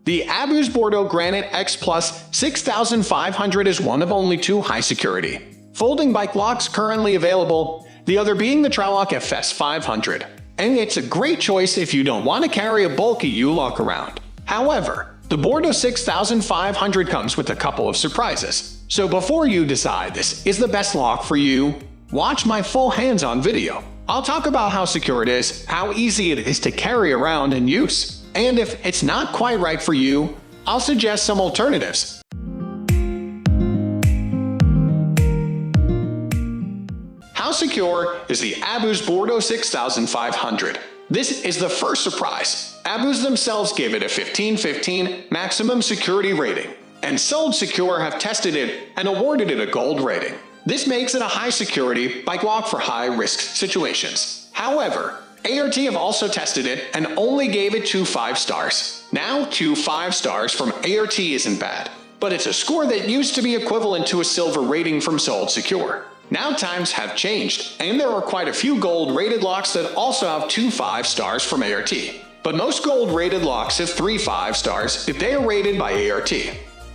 The Abu's Bordo Granit X Plus 6500 is one of only 2 high-security folding bike locks currently available, the other being the Trilock FS 500. And it's a great choice if you don't want to carry a bulky U-lock around. However, the Bordo 6500 comes with a couple of surprises. So before you decide this is the best lock for you, watch my full hands-on video. I'll talk about how secure it is, how easy it is to carry around and use, and if it's not quite right for you, I'll suggest some alternatives. How secure is the Abu's Bordo 6500? This is the first surprise. Abu's themselves gave it a 15/15 maximum security rating, and Sold Secure have tested it and awarded it a gold rating. This makes it a high-security bike lock for high-risk situations. However, ART have also tested it and only gave it 2 5 stars. Now, 2 5 stars from ART isn't bad, but it's a score that used to be equivalent to a silver rating from Sold Secure. Now times have changed, and there are quite a few gold-rated locks that also have 2 5 stars from ART. But most gold-rated locks have 3 5 stars if they are rated by ART.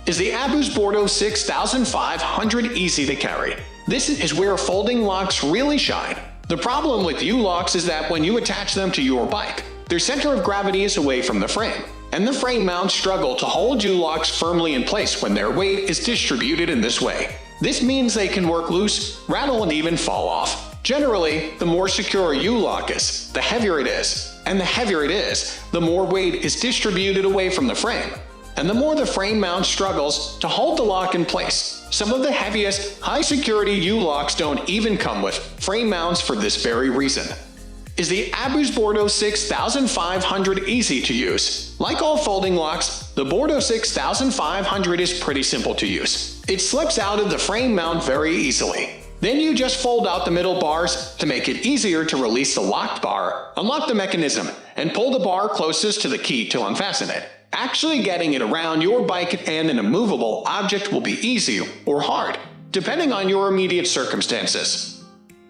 Is the Abu's Bordo 6500 easy to carry? This is where folding locks really shine. The problem with U-locks is that when you attach them to your bike, their center of gravity is away from the frame, and the frame mounts struggle to hold U-locks firmly in place when their weight is distributed in this way. This means they can work loose, rattle, and even fall off. Generally, the more secure a U-lock is, the heavier it is. And the heavier it is, the more weight is distributed away from the frame. And the more the frame mount struggles to hold the lock in place. Some of the heaviest, high-security U-locks don't even come with frame mounts for this very reason. Is the Abu's Bordo 6500 easy to use? Like all folding locks, the Bordo 6500 is pretty simple to use. It slips out of the frame mount very easily. Then you just fold out the middle bars to make it easier to release the locked bar, unlock the mechanism, and pull the bar closest to the key to unfasten it. Actually getting it around your bike and an immovable object will be easy or hard, depending on your immediate circumstances.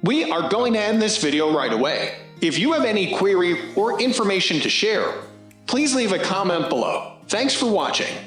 We are going to end this video right away. If you have any query or information to share, please leave a comment below. Thanks for watching.